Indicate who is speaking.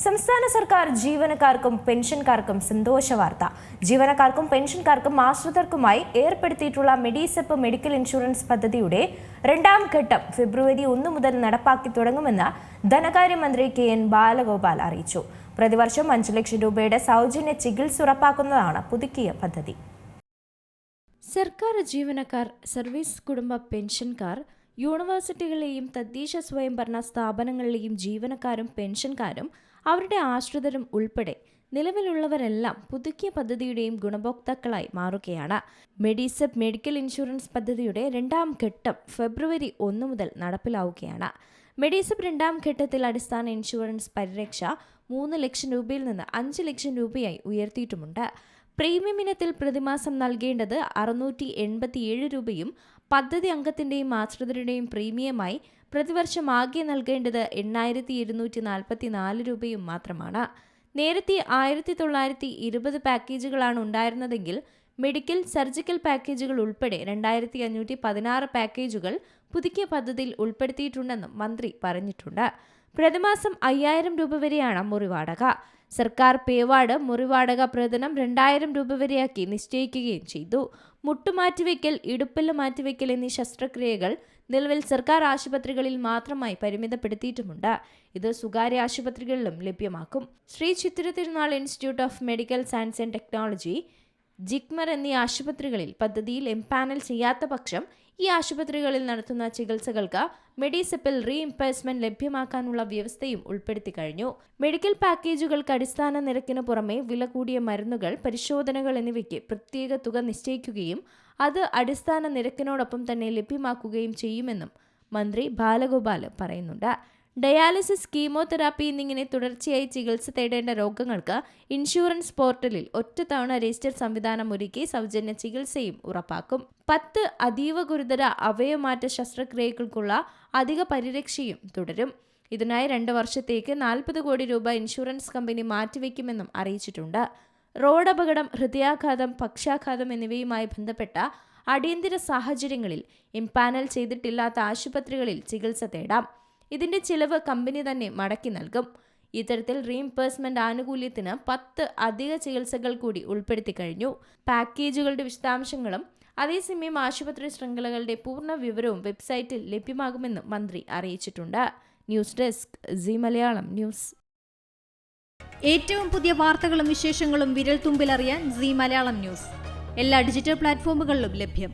Speaker 1: സംസ്ഥാന സർക്കാർ ജീവനക്കാർക്കും പെൻഷൻകാർക്കും സന്തോഷ വാർത്ത. ജീവനക്കാർക്കും പെൻഷൻകാർക്കും ആശ്രിതർക്കുമായി ഏർപ്പെടുത്തിയിട്ടുള്ള മെഡിസെപ്പ് മെഡിക്കൽ ഇൻഷുറൻസ് പദ്ധതിയുടെ രണ്ടാം ഘട്ടം ഫെബ്രുവരി 1 മുതൽ നടപ്പാക്കി തുടങ്ങുമെന്ന് ധനകാര്യമന്ത്രി കെ.എൻ. ബാലഗോപാൽ അറിയിച്ചു. പ്രതിവർഷം 5 ലക്ഷം രൂപയുടെ സൗജന്യ ചികിത്സ ഉറപ്പാക്കുന്നതാണ് പുതുക്കിയ പദ്ധതി. സർക്കാർ ജീവനക്കാർ, സർവീസ് കുടുംബ പെൻഷൻകാർ, യൂണിവേഴ്സിറ്റികളിലെയും തദ്ദേശ സ്വയംഭരണ സ്ഥാപനങ്ങളിലെയും ജീവനക്കാരും പെൻഷൻകാരും അവരുടെ ആശ്രിതരും ഉൾപ്പെടെ നിലവിലുള്ളവരെല്ലാം പുതുക്കിയ പദ്ധതിയുടെയും ഗുണഭോക്താക്കളായി മാറുകയാണ്. മെഡിസെപ്പ് മെഡിക്കൽ ഇൻഷുറൻസ് പദ്ധതിയുടെ രണ്ടാം ഘട്ടം ഫെബ്രുവരി 1 മുതൽ നടപ്പിലാവുകയാണ്. മെഡിസെപ്പ് രണ്ടാം ഘട്ടത്തിൽ അടിസ്ഥാന ഇൻഷുറൻസ് പരിരക്ഷ 3 ലക്ഷം രൂപയിൽ നിന്ന് 5 ലക്ഷം രൂപയായി ഉയർത്തിയിട്ടുമുണ്ട്. പ്രീമിയം ഇനത്തിൽ പ്രതിമാസം നൽകേണ്ടത് 687 രൂപയും പദ്ധതി അംഗത്തിന്റെയും ആശ്രിതരുടെയും പ്രീമിയമായി പ്രതിവർഷം ആകെ നൽകേണ്ടത് 8,244 രൂപയും മാത്രമാണ്. നേരത്തെ 1920 പാക്കേജുകളാണ് ഉണ്ടായിരുന്നതെങ്കിൽ മെഡിക്കൽ, സർജിക്കൽ പാക്കേജുകൾ ഉൾപ്പെടെ 2,516 പാക്കേജുകൾ പുതുക്കിയ പദ്ധതിയിൽ ഉൾപ്പെടുത്തിയിട്ടുണ്ടെന്നും മന്ത്രി പറഞ്ഞിട്ടുണ്ട്. പ്രതിമാസം 5,000 രൂപ വരെയാണ് മുറിവാടക. സർക്കാർ പേവാർഡ് മുറിവാടക പ്രതിദിനം 2,000 രൂപ വരെയാക്കി നിശ്ചയിക്കുകയും ചെയ്തു. മുട്ടുമാറ്റിവെക്കൽ, ഇടുപ്പല്ല് മാറ്റിവെക്കൽ എന്നീ ശസ്ത്രക്രിയകൾ നിലവിൽ സർക്കാർ ആശുപത്രികളിൽ മാത്രമായി പരിമിതപ്പെടുത്തിയിട്ടുമുണ്ട്. ഇത് സ്വകാര്യ ആശുപത്രികളിലും ലഭ്യമാക്കും. Sree Chithira Thirunal institute of medical science and technology, JIPMER എന്നീ ആശുപത്രികളിൽ പദ്ധതിയിൽ എംപാനൽ ചെയ്യാത്ത പക്ഷം ഈ ആശുപത്രികളിൽ നടത്തുന്ന ചികിത്സകൾക്ക് മെഡിസെപ്പിൽ റീഇംബേഴ്സ്മെന്റ് ലഭ്യമാക്കാനുള്ള വ്യവസ്ഥയും ഉൾപ്പെടുത്തി കഴിഞ്ഞു. മെഡിക്കൽ പാക്കേജുകൾക്ക് അടിസ്ഥാന നിരക്കിന് പുറമെ വില കൂടിയ മരുന്നുകൾ, പരിശോധനകൾ എന്നിവയ്ക്ക് പ്രത്യേക തുക നിശ്ചയിക്കുകയും അത് അടിസ്ഥാന നിരക്കിനോടൊപ്പം തന്നെ ലഭ്യമാക്കുകയും ചെയ്യുമെന്നും മന്ത്രി ബാലഗോപാൽ പറയുന്നുണ്ട്. ഡയാലിസിസ്, കീമോതെറാപ്പി എന്നിങ്ങനെ തുടർച്ചയായി ചികിത്സ തേടേണ്ട രോഗങ്ങൾക്ക് ഇൻഷുറൻസ് പോർട്ടലിൽ ഒറ്റത്തവണ രജിസ്റ്റർ സംവിധാനം ഒരുക്കി സൗജന്യ ചികിത്സയും ഉറപ്പാക്കും. 10 അതീവ ഗുരുതര അവയവമാറ്റ ശസ്ത്രക്രിയകൾക്കുള്ള അധിക പരിരക്ഷയും തുടരും. ഇതിനായി 2 വർഷത്തേക്ക് 40 കോടി രൂപ ഇൻഷുറൻസ് കമ്പനി മാറ്റിവെക്കുമെന്നും അറിയിച്ചിട്ടുണ്ട്. റോഡ് അപകടം, ഹൃദയാഘാതം, പക്ഷാഘാതം എന്നിവയുമായി ബന്ധപ്പെട്ട അടിയന്തര സാഹചര്യങ്ങളിൽ എംപാനൽ ചെയ്തിട്ടില്ലാത്ത ആശുപത്രികളിൽ ചികിത്സ തേടാം. ഇതിന്റെ ചിലവ് കമ്പനി തന്നെ മടക്കി നൽകും. ഇത്തരത്തിൽ റീഇംബേഴ്സ്മെന്റ് ആനുകൂല്യത്തിന് 10 അധിക ചികിത്സകൾ കൂടി ഉൾപ്പെടുത്തി കഴിഞ്ഞു. പാക്കേജുകളുടെ വിശദാംശങ്ങളും അതേസമയം ആശുപത്രി ശൃംഖലകളുടെ പൂർണ്ണ വിവരവും വെബ്സൈറ്റിൽ ലഭ്യമാകുമെന്നും മന്ത്രി അറിയിച്ചിട്ടുണ്ട്. News desk, Zee Malayalam news.
Speaker 2: ഏറ്റവും പുതിയ വാർത്തകളും വിശേഷങ്ങളും വിരൽ തുമ്പിലറിയാൻ സീ മലയാളം ന്യൂസ് എല്ലാ ഡിജിറ്റൽ പ്ലാറ്റ്ഫോമുകളിലും ലഭ്യം.